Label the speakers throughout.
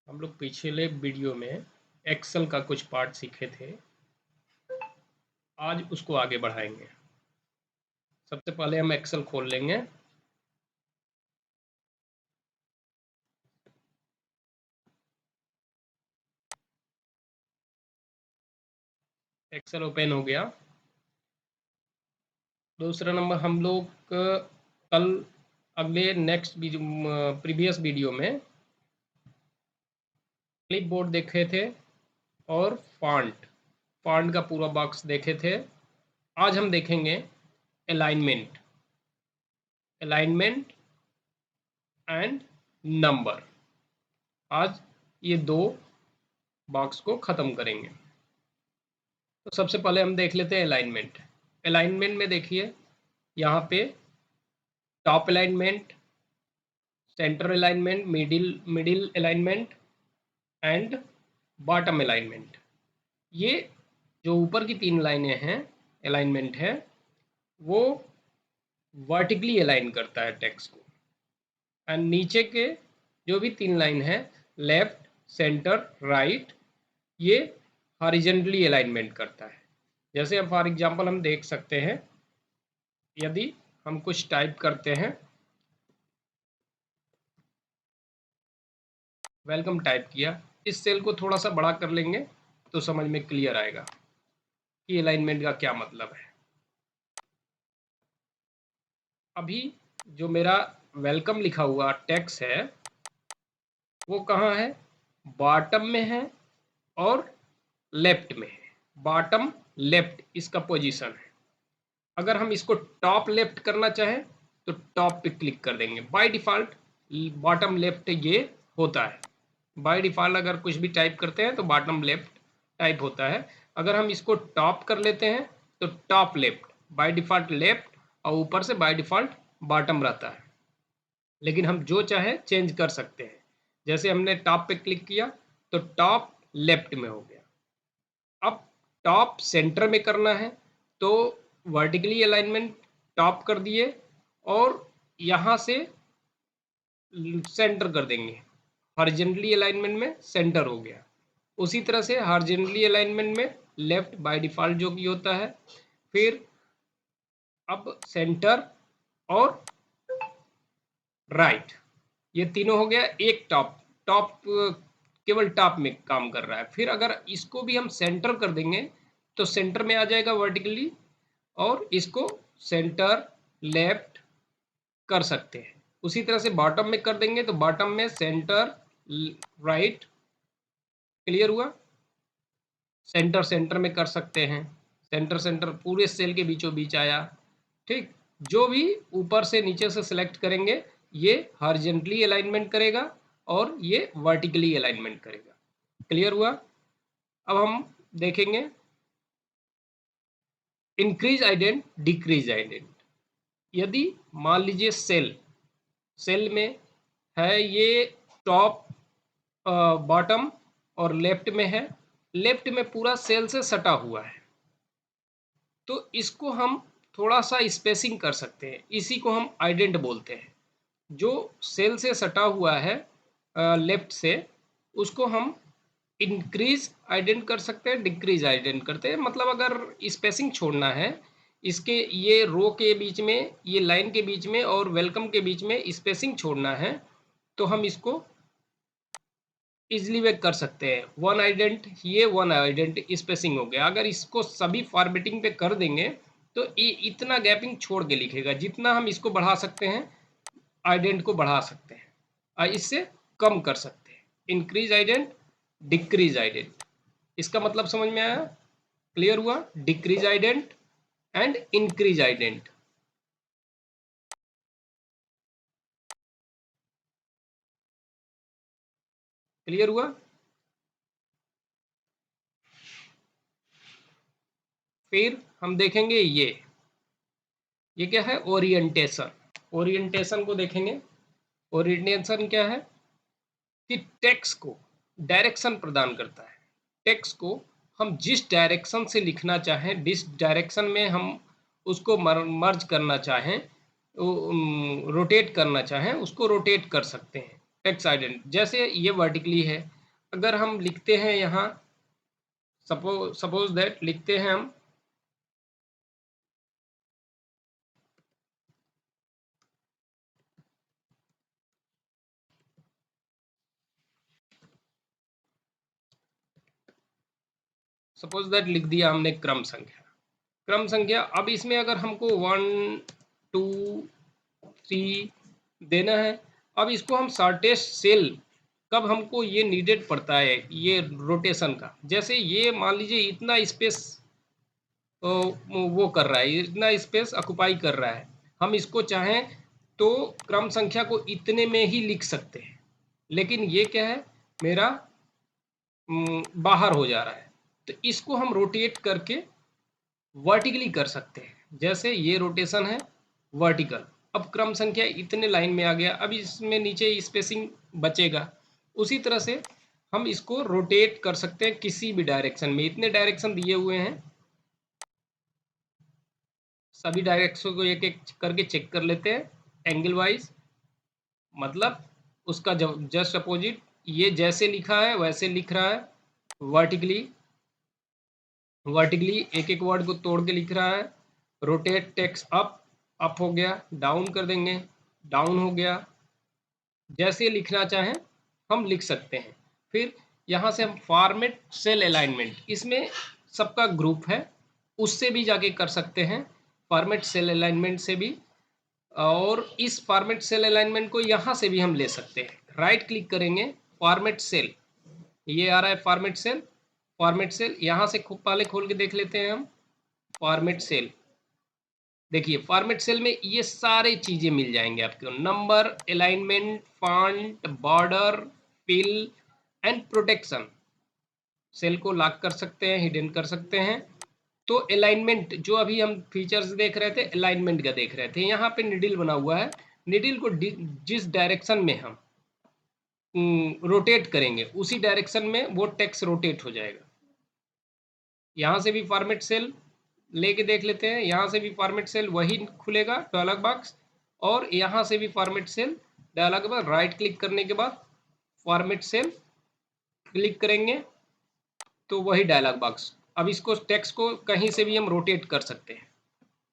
Speaker 1: हम लोग पिछले वीडियो में एक्सेल का कुछ पार्ट सीखे थे। आज उसको आगे बढ़ाएंगे। सबसे पहले हम एक्सेल खोल लेंगे। एक्सेल ओपन हो गया। दूसरा नंबर हम लोग कल अगले नेक्स्ट प्रीवियस वीडियो में क्लिपबोर्ड देखे थे और फॉन्ट का पूरा बॉक्स देखे थे। आज हम देखेंगे अलाइनमेंट एंड नंबर। आज ये दो बॉक्स को ख़त्म करेंगे। तो सबसे पहले हम देख लेते हैं अलाइनमेंट में देखिए यहाँ पे top alignment, centre alignment, middle alignment and bottom alignment. ये जो ऊपर की तीन लाइनें हैं अलाइनमेंट है वो वर्टिकली अलाइन करता है टेक्स्ट को, एंड नीचे के जो भी तीन लाइन है लेफ्ट, सेंटर, राइट, ये हॉरिजॉन्टली अलाइनमेंट करता है। जैसे अब फॉर एग्जांपल हम देख सकते हैं, यदि हम कुछ टाइप करते हैं, वेलकम टाइप किया, इस सेल को थोड़ा सा बड़ा कर लेंगे तो समझ में क्लियर आएगा कि अलाइनमेंट का क्या मतलब है। अभी जो मेरा वेलकम लिखा हुआ टेक्स्ट है वो कहाँ है? बॉटम में है और लेफ्ट में है। बॉटम लेफ्ट इसका पोजीशन है। अगर हम इसको टॉप लेफ्ट करना चाहें तो टॉप पे क्लिक कर देंगे। बाय डिफ़ॉल्ट बॉटम लेफ्ट ये होता है। बाय डिफ़ॉल्ट अगर कुछ भी टाइप करते हैं तो बॉटम लेफ्ट टाइप होता है। अगर हम इसको टॉप कर लेते हैं तो top left, by default left, और ऊपर से बाय डिफ़ॉल्ट बॉटम रहता है। लेकिन हम जो चाहे चेंज कर सकते हैं। जैसे हमने टॉप पे क्लिक किया तो टॉप लेफ्ट में हो गया। अब टॉप सेंटर में करना है तो वर्टिकली अलाइनमेंट टॉप कर दिए और यहाँ से सेंटर कर देंगे। हॉरिजॉन्टली अलाइनमेंट में सेंटर हो गया। उसी तरह से हॉरिजॉन्टली अलाइनमेंट में लेफ्ट बाय डिफ़ॉल्ट जो कि होता है। फिर अब सेंटर और राइट, ये तीनों हो गया। एक टॉप टॉप केवल टॉप में काम कर रहा है। फिर अगर इसको भी हम सेंटर कर देंगे तो सेंटर में आ जाएगा वर्टिकली, और इसको सेंटर लेफ्ट कर सकते हैं। उसी तरह से बॉटम में कर देंगे तो बॉटम में सेंटर राइट। क्लियर हुआ? सेंटर सेंटर में कर सकते हैं। सेंटर पूरे सेल के बीचों बीच आया। ठीक, जो भी ऊपर से नीचे से सिलेक्ट करेंगे ये हॉरिजॉन्टली अलाइनमेंट करेगा और ये वर्टिकली अलाइनमेंट करेगा। क्लियर हुआ? अब हम देखेंगे इंक्रीज आइडेंट, डिक्रीज आइडेंट। यदि मान लीजिए सेल में है, ये टॉप, बॉटम और लेफ्ट में है। लेफ्ट में पूरा सेल से सटा हुआ है तो इसको हम थोड़ा सा स्पेसिंग कर सकते हैं। इसी को हम आइडेंट बोलते हैं। जो सेल से सटा हुआ है लेफ्ट से, उसको हम इंक्रीज आइडेंट कर सकते हैं, डिक्रीज आइडेंट करते हैं। मतलब अगर स्पेसिंग छोड़ना है इसके, ये रो के बीच में, ये लाइन के बीच में और वेलकम के बीच में स्पेसिंग छोड़ना है तो हम इसको इजली वे कर सकते हैं। वन आइडेंट, ये वन आइडेंट स्पेसिंग हो गया। अगर इसको सभी फॉर्मेटिंग पे कर देंगे तो ये इतना गैपिंग छोड़ के लिखेगा। जितना हम इसको बढ़ा सकते हैं, आइडेंट को बढ़ा सकते हैं और इससे कम कर सकते हैं। इंक्रीज आइडेंट, डिक्रीज आइडेंट, इसका मतलब समझ में आया? क्लियर हुआ? Decrease indent and increase indent. Clear हुआ? फिर हम देखेंगे ये क्या है? ओरिएंटेशन। ओरिएंटेशन को देखेंगे। ओरिएंटेशन क्या है कि टेक्स्ट को डायरेक्शन प्रदान करता है। टेक्स्ट को हम जिस डायरेक्शन से लिखना चाहें, जिस डायरेक्शन में हम उसको मर्ज करना चाहें, रोटेट करना चाहें, उसको रोटेट कर सकते हैं। टेक्स्ट आइडेंट, जैसे ये वर्टिकली है अगर हम लिखते हैं यहाँ, सपोज दैट लिखते हैं हम सपोज दैट लिख दिया हमने क्रम संख्या, क्रम संख्या। अब इसमें अगर हमको 1 2 3 देना है, अब इसको हम शॉर्टेस्ट सेल कब हमको ये नीडेड पड़ता है ये रोटेशन का, जैसे ये मान लीजिए इतना स्पेस वो कर रहा है, इतना स्पेस ऑक्युपाई कर रहा है, हम इसको चाहें तो क्रम संख्या को इतने में ही लिख सकते हैं, लेकिन ये क्या है मेरा बाहर हो जा रहा है, तो इसको हम रोटेट करके वर्टिकली कर सकते हैं। जैसे ये रोटेशन है वर्टिकल, अब क्रम संख्या इतने लाइन में आ गया, अब इसमें नीचे स्पेसिंग बचेगा। उसी तरह से हम इसको रोटेट कर सकते हैं किसी भी डायरेक्शन में, इतने डायरेक्शन दिए हुए हैं, सभी डायरेक्शन को एक एक करके चेक कर लेते हैं एंगल वाइज, मतलब उसका जस्ट अपोजिट, ये जैसे लिखा है वैसे लिख रहा है, वर्टिकली वर्टिकली एक एक वर्ड को तोड़ के लिख रहा है। रोटेट टेक्स्ट अप हो गया, डाउन कर देंगे, डाउन हो गया, जैसे लिखना चाहें हम लिख सकते हैं। फिर यहाँ से हम फॉर्मेट सेल अलाइनमेंट, इसमें सबका ग्रुप है, उससे भी जाके कर सकते हैं, फॉर्मेट सेल अलाइनमेंट से भी। और इस फॉर्मेट सेल अलाइनमेंट को यहाँ से भी हम ले सकते हैं, राइट क्लिक करेंगे, फॉर्मेट सेल, ये आ रहा है फॉर्मेट सेल, फॉर्मेट सेल यहाँ से पहले खोल के देख लेते हैं हम, फॉर्मेट सेल, देखिए फॉर्मेट सेल में ये सारे चीजें मिल जाएंगे आपको, number, alignment, font, border, fill and protection. Cell को लॉक कर सकते हैं, हिडन कर सकते हैं। तो अलाइनमेंट जो अभी हम फीचर्स देख रहे थे, अलाइनमेंट का देख रहे थे, यहाँ पे निडिल बना हुआ है, निडिल को जिस डायरेक्शन में हम रोटेट करेंगे उसी डायरेक्शन में वो टेक्स्ट रोटेट हो जाएगा। यहाँ से भी फॉर्मेट सेल लेके देख लेते हैं, यहाँ से भी फॉर्मेट सेल वही खुलेगा डायलॉग बॉक्स, और यहाँ से भी format cell dialog box, right click करने के बाद फॉर्मेट सेल क्लिक करेंगे तो वही डायलॉग बॉक्स। अब इसको टेक्स्ट को कहीं से भी हम रोटेट कर सकते हैं,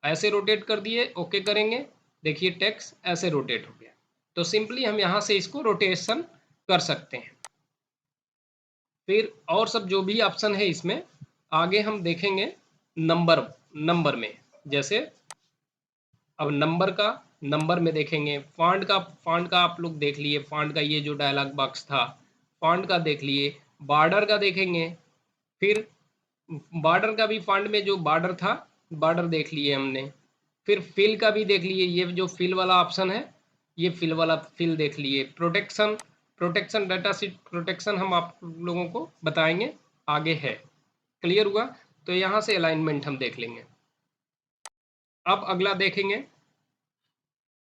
Speaker 1: ऐसे रोटेट कर दिए, ओके करेंगे, देखिए टेक्स्ट ऐसे रोटेट हो गया। तो सिंपली हम यहाँ से इसको रोटेशन कर सकते हैं। फिर और सब जो भी ऑप्शन है इसमें आगे हम देखेंगे नंबर में, जैसे अब नंबर में देखेंगे, फॉन्ट का आप लोग देख लिए, फॉन्ट का ये जो डायलॉग बॉक्स था फॉन्ट का देख लिए, बॉर्डर का देखेंगे, फिर बॉर्डर का भी फॉन्ट में जो बॉर्डर था बॉर्डर देख लिए हमने, फिर फिल का भी देख लिए, ये जो फिल वाला ऑप्शन है ये फिल वाला फिल देख लिए, प्रोटेक्शन डाटा शीट प्रोटेक्शन हम आप लोगों को बताएंगे आगे है। क्लियर हुआ? तो यहाँ से अलाइनमेंट हम देख लेंगे। अब अगला देखेंगे,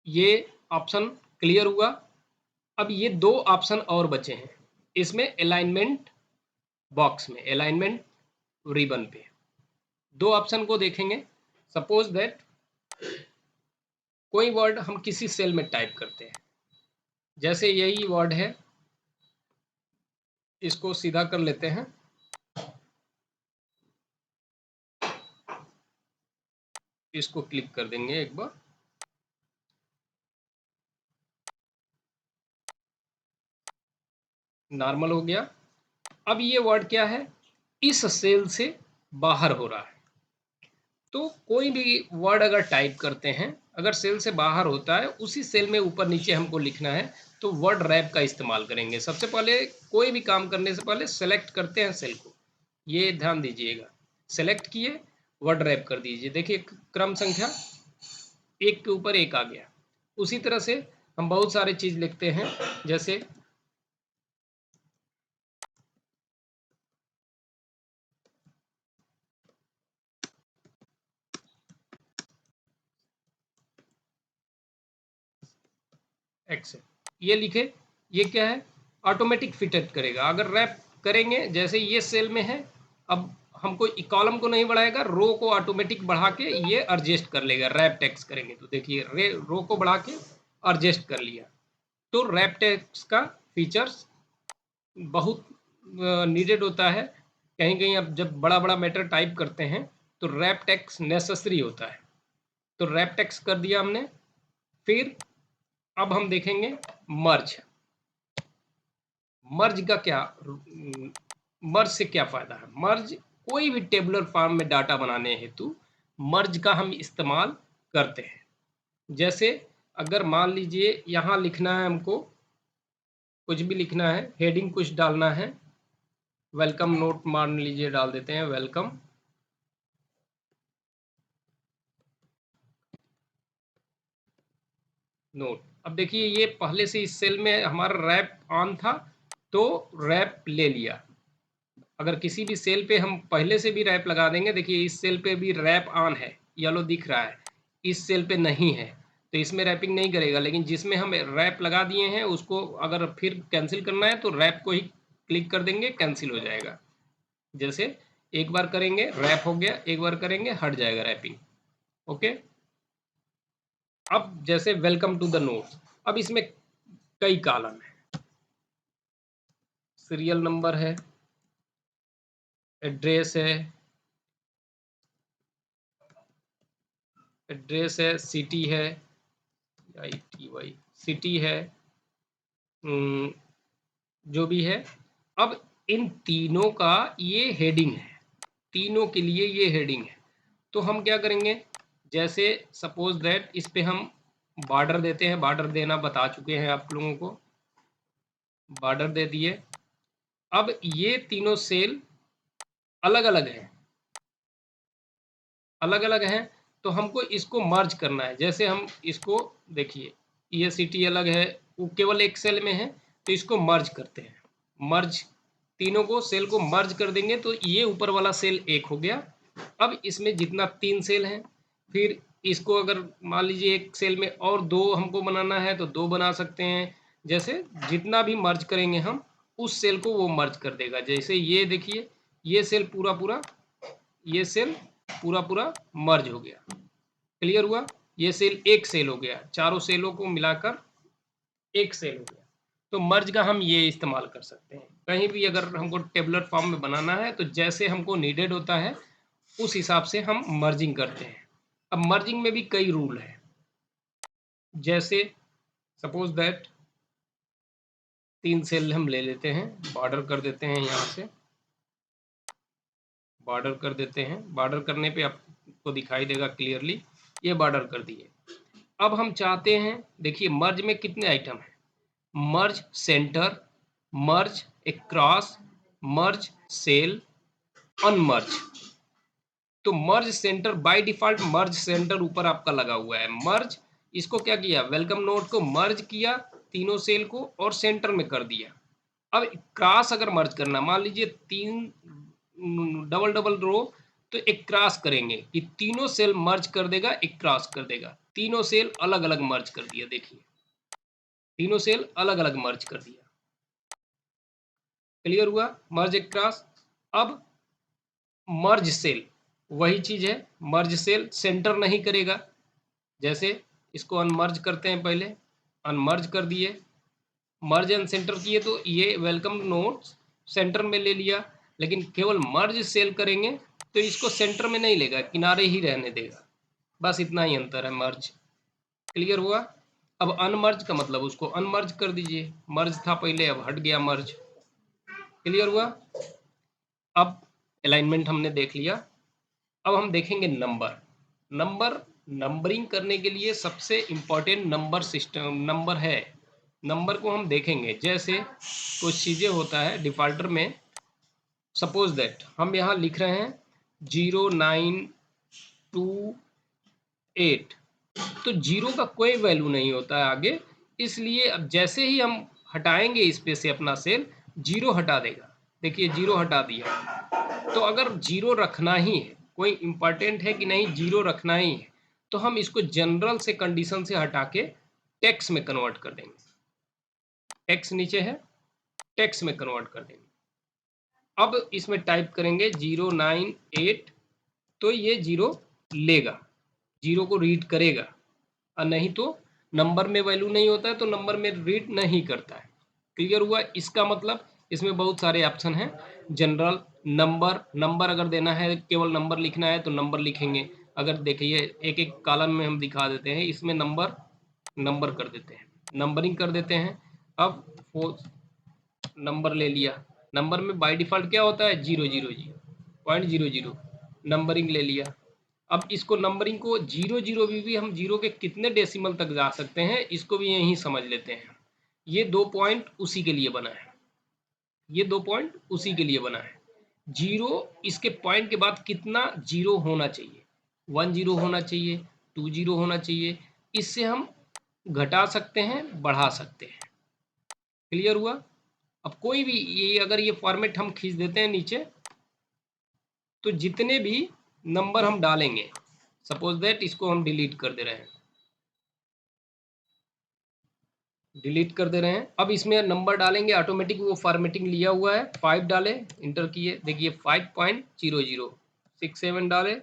Speaker 1: ये ऑप्शन क्लियर हुआ। अब ये दो ऑप्शन और बचे हैं इसमें, अलाइनमेंट बॉक्स में, अलाइनमेंट रिबन पे दो ऑप्शन को देखेंगे। सपोज दैट कोई वर्ड हम किसी सेल में टाइप करते हैं, जैसे यही वर्ड है, इसको सीधा कर लेते हैं, इसको क्लिक कर देंगे एक बार, नॉर्मल हो गया। अब ये वर्ड क्या है, इस सेल से बाहर हो रहा है। तो कोई भी वर्ड अगर टाइप करते हैं, अगर सेल से बाहर होता है, उसी सेल में ऊपर नीचे हमको लिखना है, तो वर्ड रैप का इस्तेमाल करेंगे। सबसे पहले कोई भी काम करने से पहले सेलेक्ट करते हैं सेल को, ये ध्यान दीजिएगा, सेलेक्ट किए वर्ड रैप कर दीजिए, देखिए क्रम संख्या एक के ऊपर एक आ गया। उसी तरह से हम बहुत सारे चीज लिखते हैं, जैसे एक्सेल, ये लिखे, ये क्या है, ऑटोमेटिक फिटेड करेगा। अगर रैप करेंगे, जैसे ये सेल में है, अब हमको कॉलम को नहीं बढ़ाएगा, रो को ऑटोमेटिक बढ़ा के ये एडजस्ट कर लेगा। रैप टेक्स्ट करेंगे तो देखिए रो को बढ़ा के एडजस्ट कर लिया। तो रैप टेक्स्ट का फीचर्स बहुत नीडेड होता है, कहीं कहीं आप जब बड़ा बड़ा मैटर टाइप करते हैं तो रैप टेक्स्ट नेसेसरी होता है, तो रैप टेक्स्ट कर दिया हमने। फिर अब हम देखेंगे मर्ज। मर्ज का क्या, मर्ज से क्या फायदा है। मर्ज कोई भी टेबुलर फॉर्म में डाटा बनाने हेतु मर्ज का हम इस्तेमाल करते हैं। जैसे अगर मान लीजिए यहाँ लिखना है, हमको कुछ भी लिखना है, हेडिंग कुछ डालना है, वेलकम नोट मान लीजिए डाल देते हैं, वेलकम नोट। अब देखिए ये पहले से इस सेल में हमारा रैप ऑन था तो रैप ले लिया। अगर किसी भी सेल पे हम पहले से भी रैप लगा देंगे, देखिए इस सेल पे भी रैप ऑन है, येलो दिख रहा है, इस सेल पे नहीं है तो इसमें रैपिंग नहीं करेगा, लेकिन जिसमें हम रैप लगा दिए हैं उसको अगर फिर कैंसिल करना है तो रैप को ही क्लिक कर देंगे, कैंसिल हो जाएगा। जैसे एक बार करेंगे रैप हो गया, एक बार करेंगे हट जाएगा रैपिंग। ओके, अब जैसे वेलकम टू द नोट्स, अब इसमें कई कॉलम है, सीरियल नंबर है, एड्रेस है, एड्रेस है, सिटी है, ITY सिटी है, जो भी है। अब इन तीनों का ये हेडिंग है, तीनों के लिए ये हेडिंग है। तो हम क्या करेंगे, जैसे सपोज दैट इस पे हम बॉर्डर देते हैं, बॉर्डर देना बता चुके हैं आप लोगों को, बॉर्डर दे दिए। अब ये तीनों सेल अलग अलग हैं, अलग अलग हैं, तो हमको इसको मर्ज करना है। जैसे हम इसको देखिए, ये सिटी अलग है, वो केवल एक सेल में है, तो इसको मर्ज करते हैं। मर्ज, तीनों को सेल को मर्ज कर देंगे तो ये ऊपर वाला सेल एक हो गया। अब इसमें जितना 3 सेल हैं, फिर इसको अगर मान लीजिए एक सेल में और 2 हमको बनाना है तो 2 बना सकते हैं। जैसे जितना भी मर्ज करेंगे हम उस सेल को वो मर्ज कर देगा। जैसे ये देखिए, ये सेल पूरा पूरा, ये सेल पूरा पूरा मर्ज हो गया, क्लियर हुआ। ये सेल एक सेल हो गया, चारों सेलों को मिलाकर एक सेल हो गया। तो मर्ज का हम ये इस्तेमाल कर सकते हैं कहीं भी अगर हमको टेबुलर फॉर्म में बनाना है, तो जैसे हमको नीडेड होता है उस हिसाब से हम मर्जिंग करते हैं। अब मर्जिंग में भी कई रूल है। जैसे सपोज दैट 3 सेल हम ले लेते हैं, बॉर्डर कर देते हैं, यहाँ से बॉर्डर कर देते हैं। बॉर्डर करने पे आपको दिखाई देगा क्लियरली, ये बॉर्डर कर दिए। अब हम चाहते हैं, देखिए मर्ज में कितने आइटम हैं, merge centre, merge across, merge cell, unmerge. तो merge centre by default merge centre ऊपर आपका लगा हुआ है। मर्ज, इसको क्या किया, वेलकम नोट को मर्ज किया तीनों सेल को और सेंटर में कर दिया। अब क्रॉस अगर मर्ज करना, मान लीजिए 3 डबल डबल रो, तो एक क्रॉस करेंगे कि तीनों सेल मर्ज कर देगा, एक क्रॉस कर देगा। तीनों सेल अलग अलग मर्ज कर दिया, देखिए तीनों सेल अलग अलग मर्ज कर दिया, क्लियर हुआ, मर्ज एक क्रॉस। अब मर्ज सेल वही चीज है, मर्ज सेल सेंटर नहीं करेगा। जैसे इसको अनमर्ज करते हैं, पहले अनमर्ज कर दिए, मर्ज एंड सेंटर किए तो ये वेलकम नोट सेंटर में ले लिया, लेकिन केवल मर्ज सेल करेंगे तो इसको सेंटर में नहीं लेगा, किनारे ही रहने देगा। बस इतना ही अंतर है मर्ज, क्लियर हुआ। अब अनमर्ज का मतलब उसको अनमर्ज कर दीजिए, मर्ज था पहले अब हट गया मर्ज, क्लियर हुआ। अब अलाइनमेंट हमने देख लिया। अब हम देखेंगे नंबर। नंबर, नंबरिंग करने के लिए सबसे इम्पोर्टेंट नंबर सिस्टम नंबर है। नंबर को हम देखेंगे, जैसे कुछ चीज़ें होता है डिफॉल्टर में, सपोज दैट हम यहाँ लिख रहे हैं 0928, तो जीरो का कोई वैल्यू नहीं होता है आगे, इसलिए अब जैसे ही हम हटाएंगे इस पे से अपना सेल, जीरो हटा देगा। देखिए जीरो हटा दिया। तो अगर जीरो रखना ही है, कोई इंपॉर्टेंट है कि नहीं जीरो रखना ही है, तो हम इसको जनरल से कंडीशन से हटा के टेक्स्ट में कन्वर्ट कर देंगे। टेक्स्ट नीचे है, टेक्स्ट में कन्वर्ट कर देंगे। अब इसमें टाइप करेंगे 098, तो ये जीरो लेगा, जीरो को रीड करेगा, और नहीं तो नंबर में वैल्यू नहीं होता है तो नंबर में रीड नहीं करता है, क्लियर हुआ। इसका मतलब इसमें बहुत सारे ऑप्शन हैं। जनरल, नंबर अगर देना है, केवल नंबर लिखना है तो नंबर लिखेंगे। अगर देखिए एक एक कॉलम में हम दिखा देते हैं, इसमें नंबर कर देते हैं, नंबरिंग कर देते हैं। अब वो नंबर ले लिया, नंबर में बाय डिफ़ॉल्ट क्या होता है 000.00, नंबरिंग ले लिया। अब इसको नंबरिंग को 00 भी हम जीरो के कितने डेसिमल तक जा सकते हैं, इसको भी यहीं समझ लेते हैं। ये 2 पॉइंट उसी के लिए बना है, ये 2 पॉइंट उसी के लिए बना है। जीरो, इसके पॉइंट के बाद कितना जीरो होना चाहिए, 1 जीरो होना चाहिए, 2 जीरो होना चाहिए। इससे हम घटा सकते हैं, बढ़ा सकते हैं। क्लियर हुआ? अब कोई भी ये अगर ये फॉर्मेट हम खींच देते हैं नीचे, तो जितने भी नंबर हम डालेंगे, सपोज दैट इसको हम डिलीट कर दे रहे हैं, डिलीट कर दे रहे हैं। अब इसमें नंबर डालेंगे, ऑटोमेटिक वो फॉर्मेटिंग लिया हुआ है। 5 डाले, इंटर किए, देखिए 5.00, 6 7 डाले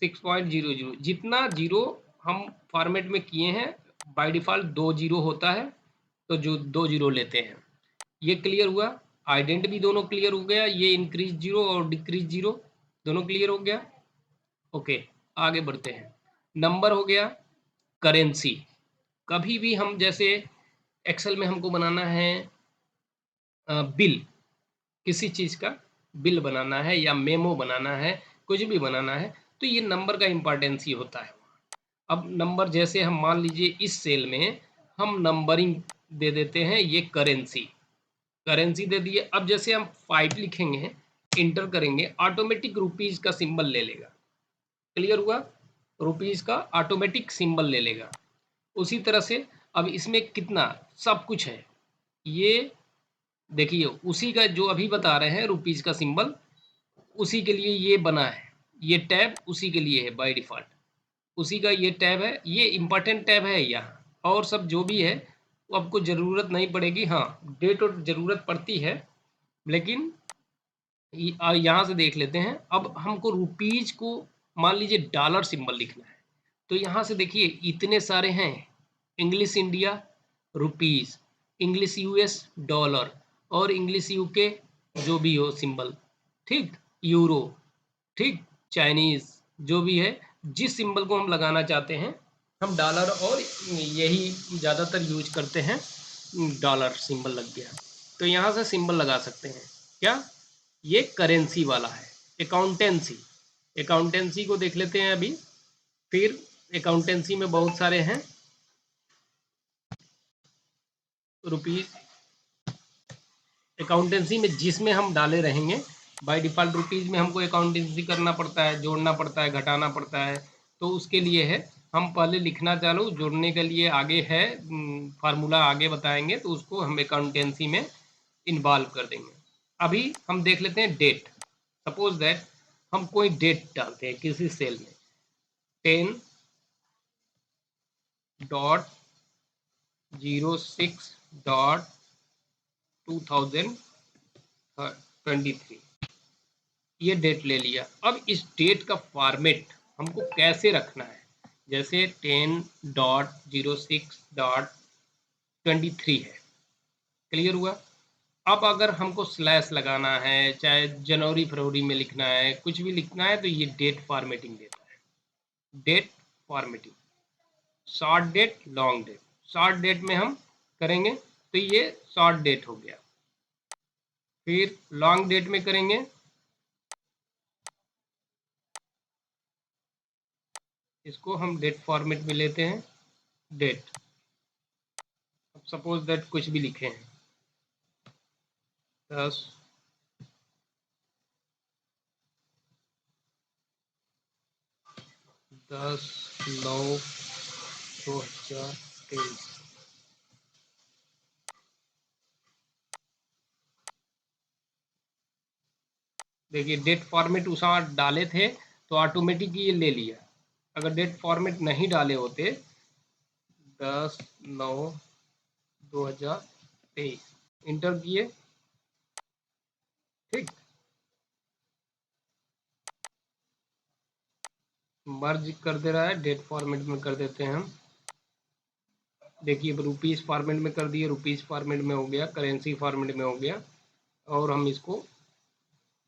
Speaker 1: 6.00, जितना जीरो हम फॉर्मेट में किए हैं, बाय डिफ़ॉल्ट 2 जीरो होता है, तो जो 2 जीरो लेते हैं। ये क्लियर हुआ? आइडेंट भी दोनों क्लियर हो गया, ये इंक्रीज जीरो और डिक्रीज जीरो दोनों क्लियर हो गया। ओके, आगे बढ़ते हैं। नंबर हो गया। करेंसी, कभी भी हम जैसे एक्सेल में हमको बनाना है बिल, किसी चीज़ का बिल बनाना है या मेमो बनाना है, कुछ भी बनाना है, तो ये नंबर का इम्पोर्टेंस ही होता है। अब नंबर जैसे हम मान लीजिए इस सेल में हम नंबरिंग दे देते हैं, ये करेंसी दे दिए। अब जैसे हम 5 लिखेंगे, इंटर करेंगे, ऑटोमेटिक रुपीज़ का सिंबल ले लेगा। क्लियर हुआ? रुपीज़ का ऑटोमेटिक सिंबल ले लेगा। उसी तरह से अब इसमें कितना सब कुछ है, ये देखिए उसी का जो अभी बता रहे हैं रुपीज़ का सिंबल, उसी के लिए ये बना है, ये टैब उसी के लिए है बाय डिफ़ॉल्ट, उसी का ये टैब है, ये इम्पोर्टेंट टैब है यहाँ। और सब जो भी है वो आपको ज़रूरत नहीं पड़ेगी। हाँ, डेट और ज़रूरत पड़ती है, लेकिन यहाँ से देख लेते हैं। अब हमको रुपीज़ को मान लीजिए डॉलर सिंबल लिखना है, तो यहाँ से देखिए इतने सारे हैं। English India rupees, English US dollar, और इंग्लिश यूके जो भी हो सिंबल, ठीक, यूरो, ठीक, चाइनीज़, जो भी है, जिस सिंबल को हम लगाना चाहते हैं, हम डॉलर, और यही ज़्यादातर यूज करते हैं, डॉलर सिंबल लग गया, तो यहाँ से सिंबल लगा सकते हैं। क्या? ये करेंसी वाला है। अकाउंटेंसी, अकाउंटेंसी को देख लेते हैं अभी। फिर अकाउंटेंसी में बहुत सारे हैं, रुपीज़, अकाउंटेंसी में जिसमें हम डाले रहेंगे, बाय डिफ़ॉल्ट रुपीज़ में हमको अकाउंटेंसी करना पड़ता है, जोड़ना पड़ता है, घटाना पड़ता है, तो उसके लिए है हम पहले लिखना चालू, जोड़ने के लिए आगे है, फार्मूला आगे बताएंगे, तो उसको हम अकाउंटेंसी में इन्वॉल्व कर देंगे। अभी हम देख लेते हैं डेट। सपोज दैट हम कोई डेट डालते हैं किसी सेल में, 10.06.2023, ये डेट ले लिया। अब इस डेट का फॉर्मेट हमको कैसे रखना है, जैसे 10.06.23 है। क्लियर हुआ? अब अगर हमको स्लैश लगाना है, चाहे जनवरी फरवरी में लिखना है, कुछ भी लिखना है, तो ये डेट फॉर्मेटिंग देता है। Date formatting, short date, long date. Short date में हम करेंगे तो ये शॉर्ट डेट हो गया। फिर लॉन्ग डेट में करेंगे, इसको हम डेट फॉर्मेट में लेते हैं, डेट। अब सपोज दैट कुछ भी लिखे हैं, 10 9 2023। देखिए डेट फॉर्मेट उस डाले थे तो ऑटोमेटिक ये ले लिया। अगर डेट फॉर्मेट नहीं डाले होते, 10/9/2023 इंटर किए, ठीक, मर्ज कर दे रहा है, डेट फॉर्मेट में कर देते हैं हम। देखिए रुपीज़ फॉर्मेट में कर दिए, रुपीज़ फॉर्मेट में हो गया, करेंसी फॉर्मेट में हो गया। और हम इसको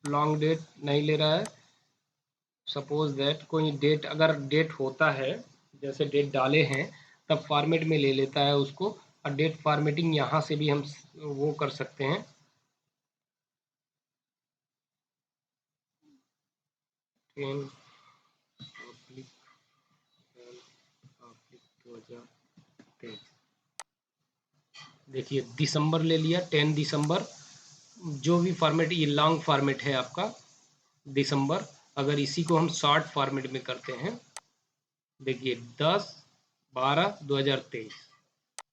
Speaker 1: लॉन्ग डेट नहीं ले रहा है। सपोज दैट कोई डेट, अगर डेट होता है, जैसे डेट डाले हैं तब फॉर्मेट में ले लेता है उसको, और डेट फॉर्मेटिंग यहाँ से भी हम वो कर सकते हैं। देखिए दिसंबर ले लिया, 10 दिसंबर, जो भी फॉर्मेट, ये लॉन्ग फॉर्मेट है आपका दिसंबर। अगर इसी को हम शॉर्ट फॉर्मेट में करते हैं, देखिए 10/12/2023,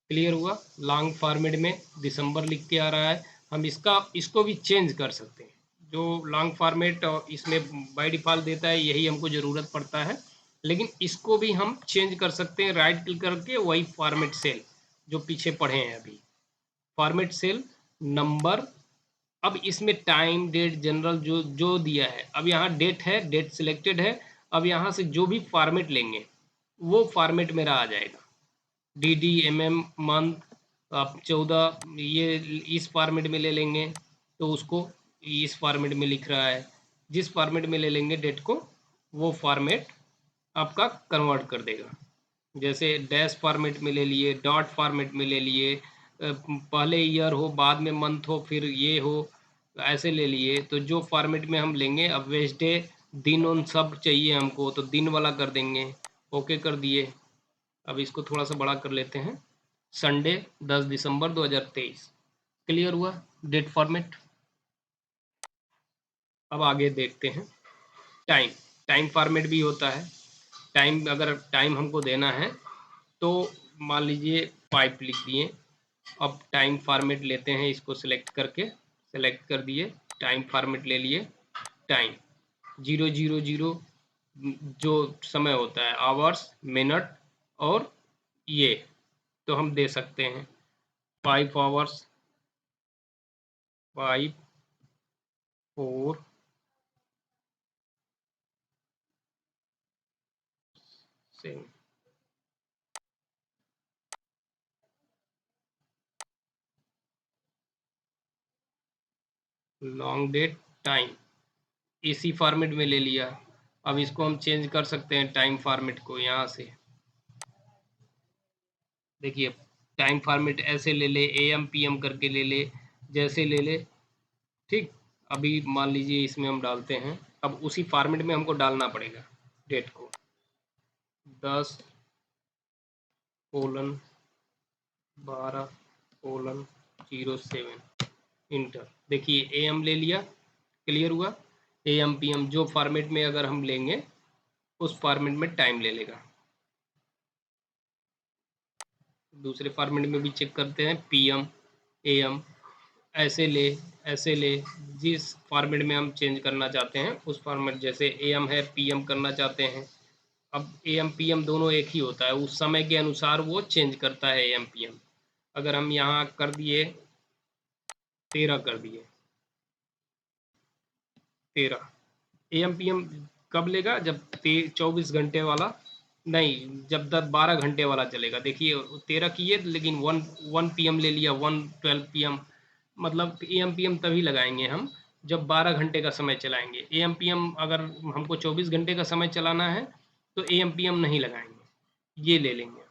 Speaker 1: क्लियर हुआ। लॉन्ग फॉर्मेट में दिसंबर लिख के आ रहा है। हम इसको भी चेंज कर सकते हैं। जो लॉन्ग फॉर्मेट इसमें बाय डिफ़ॉल्ट देता है यही हमको ज़रूरत पड़ता है, लेकिन इसको भी हम चेंज कर सकते हैं राइट क्लिक करके। वही फॉर्मेट सेल जो पीछे पढ़े हैं अभी, फॉर्मेट सेल नंबर। अब इसमें टाइम डेट जनरल जो जो दिया है, अब यहाँ डेट है, डेट सिलेक्टेड है। अब यहाँ से जो भी फॉर्मेट लेंगे वो फॉर्मेट मेरा आ जाएगा। DDMM मंथ, आप 14 ये इस फॉर्मेट में ले लेंगे तो उसको इस फॉर्मेट में लिख रहा है। जिस फॉर्मेट में ले लेंगे डेट को, वो फॉर्मेट आपका कन्वर्ट कर देगा। जैसे डैश फॉर्मेट में ले लिए, डॉट फॉर्मेट में ले लिए, पहले ईयर हो बाद में मंथ हो फिर ये हो, ऐसे ले लिए। तो जो फॉर्मेट में हम लेंगे, अब वेडनेसडे दिन उन सब चाहिए हमको तो दिन वाला कर देंगे। ओके कर दिए। अब इसको थोड़ा सा बड़ा कर लेते हैं। संडे 10 दिसंबर 2023, क्लियर हुआ डेट फॉर्मेट। अब आगे देखते हैं टाइम। टाइम फॉर्मेट भी होता है। टाइम, अगर टाइम हमको देना है तो मान लीजिए 5 लिख दिए। अब टाइम फॉर्मेट लेते हैं, इसको सिलेक्ट करके, सेलेक्ट कर दिए, टाइम फॉर्मेट ले लिए। टाइम 000 जो समय होता है, आवर्स, मिनट, और ये तो हम दे सकते हैं 5 आवर्स, 5, 4, 7। लॉन्ग डेट टाइम इसी फॉर्मेट में ले लिया। अब इसको हम चेंज कर सकते हैं टाइम फॉर्मेट को यहाँ से। देखिए टाइम फॉर्मेट ऐसे ले ले, AM PM करके ले ले, जैसे ले ले, ठीक। अभी मान लीजिए इसमें हम डालते हैं, अब उसी फॉर्मेट में हमको डालना पड़ेगा डेट को। 10/12/07, इंटर। देखिए AM ले लिया, क्लियर हुआ। AM PM जो फॉर्मेट में अगर हम लेंगे उस फॉर्मेट में टाइम ले लेगा। दूसरे फॉर्मेट में भी चेक करते हैं, PM AM, ऐसे ले, ऐसे ले, जिस फॉर्मेट में हम चेंज करना चाहते हैं उस फॉर्मेट, जैसे AM है PM करना चाहते हैं। अब AM PM दोनों एक ही होता है, उस समय के अनुसार वो चेंज करता है AM PM। अगर हम यहाँ कर दिए 13 कर दिए, 13 AM PM कब लेगा, जब 24 घंटे वाला नहीं, जब 12 घंटे वाला चलेगा। देखिए 13 किए लेकिन 1 PM ले लिया, 1:12 PM, मतलब AM PM तभी लगाएंगे हम जब 12 घंटे का समय चलाएंगे। AM PM अगर हमको 24 घंटे का समय चलाना है तो AM PM नहीं लगाएंगे, ये ले लेंगे।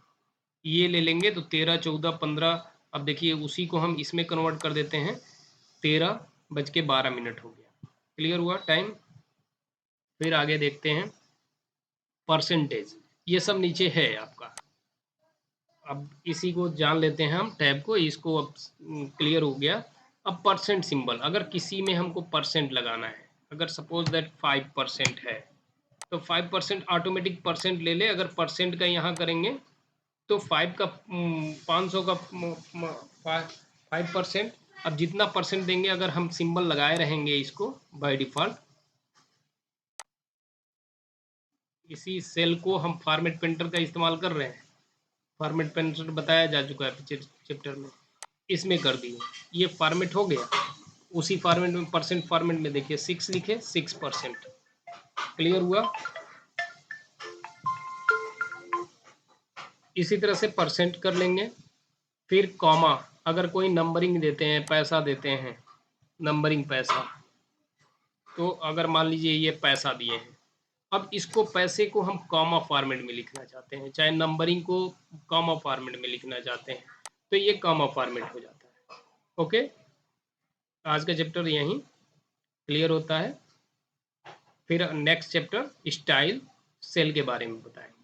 Speaker 1: ये ले लेंगे तो 13, 14, 15। अब देखिए उसी को हम इसमें कन्वर्ट कर देते हैं, 13:12 हो गया, क्लियर हुआ टाइम। फिर आगे देखते हैं परसेंटेज, ये सब नीचे है आपका। अब इसी को जान लेते हैं हम टैब को, इसको अब क्लियर हो गया। अब परसेंट सिंबल, अगर किसी में हमको परसेंट लगाना है, अगर सपोज दैट 5% है तो 5% ऑटोमेटिक परसेंट ले ले। अगर परसेंट का यहाँ करेंगे तो 5 का 500 का 5%। अब जितना परसेंट देंगे, अगर हम सिंबल लगाए रहेंगे इसको बाय डिफ़ॉल्ट, इसी सेल को हम फॉर्मेट पेंटर का इस्तेमाल कर रहे हैं। फॉर्मेट पेंटर बताया जा चुका है पिछले चैप्टर में, इसमें कर दिए, ये फॉर्मेट हो गया। उसी फॉर्मेट में परसेंट फॉर्मेट में देखिए 6 लिखे, 6%, क्लियर हुआ। इसी तरह से परसेंट कर लेंगे। फिर कॉमा, अगर कोई नंबरिंग देते हैं, पैसा देते हैं, नंबरिंग पैसा। तो अगर मान लीजिए ये पैसा दिए हैं, अब इसको पैसे को हम कॉमा फॉर्मेट में लिखना चाहते हैं, चाहे नंबरिंग को कॉमा फॉर्मेट में लिखना चाहते हैं, तो ये कॉमा फॉर्मेट हो जाता है। ओके, आज का चैप्टर यहीं क्लियर होता है। फिर नेक्स्ट चैप्टर स्टाइल सेल के बारे में बताएंगे।